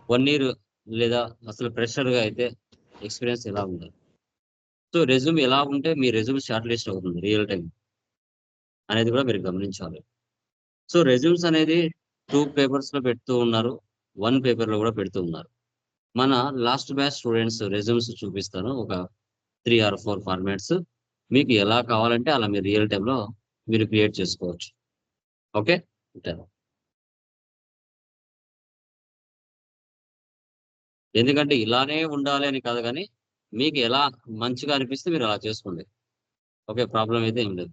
1 year లేదా అసలు ఫ్రెషర్‌గా అయితే ఎక్స్‌పీరియన్స్ ఎలా ఉండాలి? సో, రెజ్యూమ్ ఎలా ఉంటే మీ రెజ్యూమ్ షార్ట్ లిస్ట్ అవుతుంది రియల్ టైమ్ అనేది కూడా మీరు గమనించాలి. సో, రెజ్యూమ్స్ అనేది 2 పేపర్స్‌లో పెడుతూ ఉన్నారు. 1 పేపర్‌లో కూడా పెడుతూ ఉన్నారు. మన లాస్ట్ బ్యాచ్ స్టూడెంట్స్ రెజ్యూమ్స్ చూపిస్తాను. ఒక 3 ఆర్ 4 ఫార్మాట్స్. మీకు ఎలా కావాలంటే అలా మీరు రియల్ టైమ్‌లో మీరు క్రియేట్ చేసుకోవచ్చు. ఓకే. ఉంటాను. ఎందుకంటే ఇలానే ఉండాలి అని కాదు గానీ, మీకు ఎలా మంచిగా అనిపిస్తే మీరు అలా చేసుకోండి. ఓకే. ప్రాబ్లమ్ అయితే ఏం లేదు.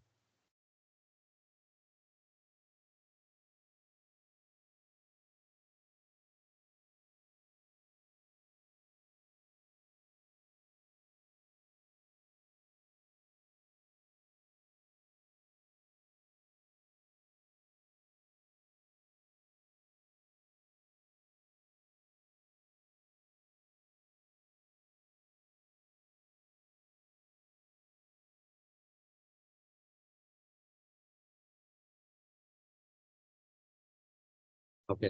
ఓకే.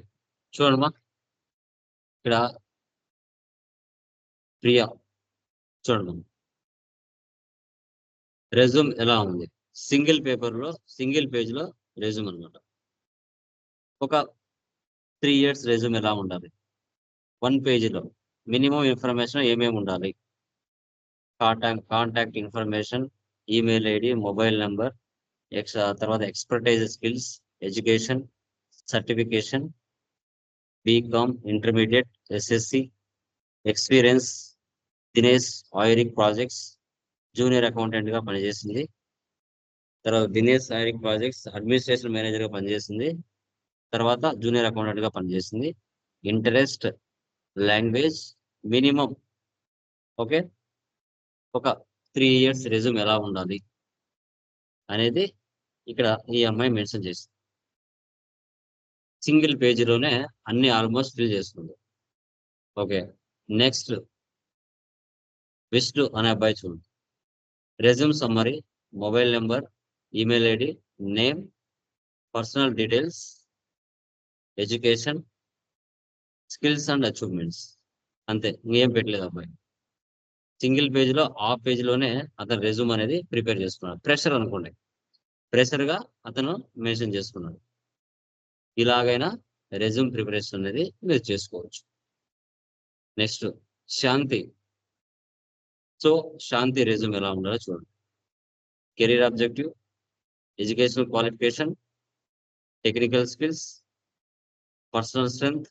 చూడమ్మా ఇక్కడ ప్రియా చూడండి. రెజ్యూమ్ ఎలా ఉంది? సింగిల్ పేజ్‌లో రెజ్యూమ్ అన్నమాట. ఒక 3 ఇయర్స్ రెజ్యూమ్ ఎలా ఉండాలి? 1 పేజ్‌లో మినిమమ్ ఇన్ఫర్మేషన్ ఏమేమి ఉండాలి? Contact information, email ID, mobile number, తర్వాత expertise skills, education, certification, B Com, intermediate, SSC, experience, Dinesh ఆయిరింగ్ ప్రాజెక్ట్స్ జూనియర్ అకౌంటెంట్‌గా పనిచేసింది. తర్వాత దినేష్ ఆయిరింగ్ ప్రాజెక్ట్స్ అడ్మినిస్ట్రేషన్ మేనేజర్‌గా పనిచేసింది. తర్వాత జూనియర్ అకౌంటెంట్‌గా పనిచేసింది. Interest, language, minimum okay. ఒక 3 ఇయర్స్ రెజ్యూమ్ ఎలా ఉండాలి అనేది ఇక్కడ ఈ అమ్మాయి మెన్షన్ చేసింది. సింగిల్ పేజీలోనే అన్ని ఆల్మోస్ట్ ఫిల్ చేసుకుంది. ఓకే. నెక్స్ట్ విష్ణు అనే అబ్బాయి చూడండి. Resume summary, mobile number, email ID, name, personal details, education, skills and achievements. అంతే. ఇంకేం పెట్టలేదు అబ్బాయి. సింగిల్ పేజ్‌లో ఆ పేజ్‌లోనే అతను రెజ్యూమ్ అనేది ప్రిపేర్ చేసుకున్నాడు. ఫ్రెషర్ అనుకోండి. ఫ్రెషర్‌గా అతను మెన్షన్ చేసుకున్నాడు. ఇలాగైనా రెజ్యూమ్ ప్రిపరేషన్ అనేది మీరు చేసుకోవచ్చు. నెక్స్ట్ శాంతి. సో, శాంతి రెజ్యూమ్ ఎలా ఉండాలో చూడండి. Career objective, educational qualification, technical skills, personal strength,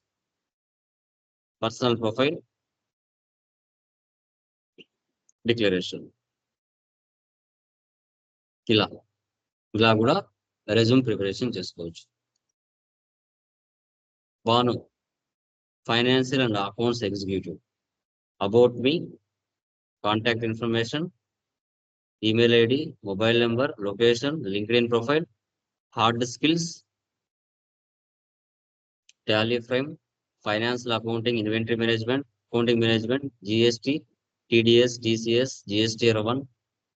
personal profile, declaration. ఇలా. ఇలా గూడా రెజ్యూమ్ ప్రిపరేషన్ చేసుకోవచ్చు. Bhanu financial and accounts executive. About me, contact information, email ID, mobile number, location, LinkedIn profile, hard skills, Tally frame, financial accounting, inventory management, accounting management, GST, TDS, TCS, GSTR 1,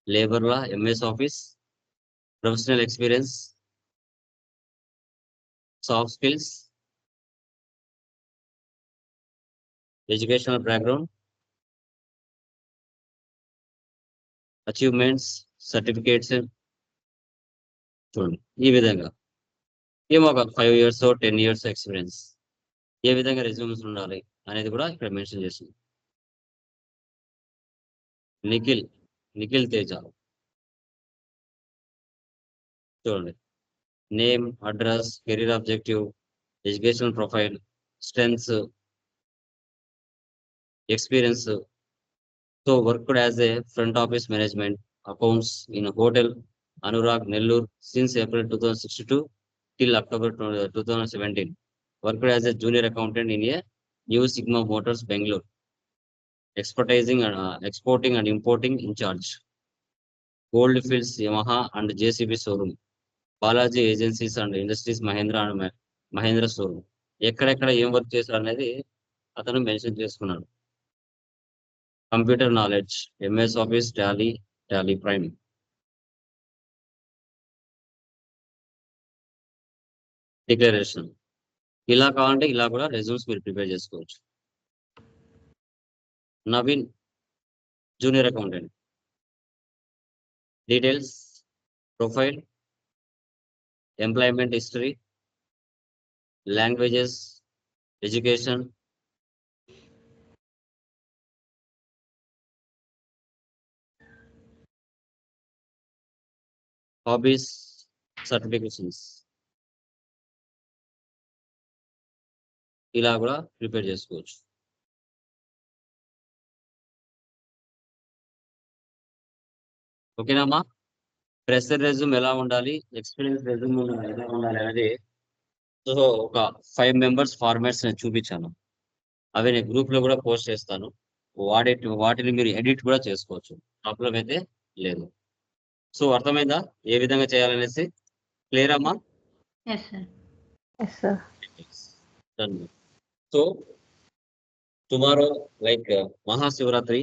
labour law, MS office, professional experience, soft skills, educational background, achievements, certificates చూడండి. ఈ విధంగా. ఏమో ఒక 5 ఇయర్సో, 10 years experience. ఏ విధంగా resumes ఉండాలి అనేది కూడా ఇక్కడ మెన్షన్ చేసింది. నిఖిల్, నిఖిల్ తేజ చూడండి. Name, address, career objective, educational profile, strengths, experience. So worked as a front office management, accounts in hotel Anurag Nellore since April 2062 till October 2017. Worked as a junior accountant in a New Sigma Motors, Bangalore. Exporting and importing in charge. Goldfields, Yamaha and JCB showroom. Balaji Agencies and Industries, Mahindra and Mahindra showroom. ఎక్కడెక్కడ ఏం work చేశారు అనేది అతను mention చేసుకున్నాడు. Computer knowledge, MS office, Tally, Tally prime. Declaration. ఇలా కావాలంటే ఇలా కూడా రెజ్యూమ్స్ మీరు ప్రిపేర్ చేసుకోవచ్చు. Naveen, junior accountant. Details, profile, employment history, languages, education, hobbies, certifications. ఇలా కూడా ప్రిపేర్ చేసుకోవచ్చు. ఓకేనమ్మా? ఫ్రెషర్ రెజ్యూమ్ ఎలా ఉండాలి, ఎక్స్పీరియన్స్ రెజ్యూమ్ ఎలా ఉండాలి అనేది సో ఒక 5 మెంబర్స్ ఫార్మాట్స్ నేను చూపించాను. అవి నేను గ్రూప్ లో కూడా పోస్ట్ చేస్తాను. వాటిని మీరు ఎడిట్ కూడా చేసుకోవచ్చు. ప్రాబ్లం అయితే లేదు. సో అర్థమైందా ఏ విధంగా చేయాలనేసి? క్లియర్ అమ్మా? Yes, sir. Yes, sir. Done. So tomorrow, like Mahashivratri,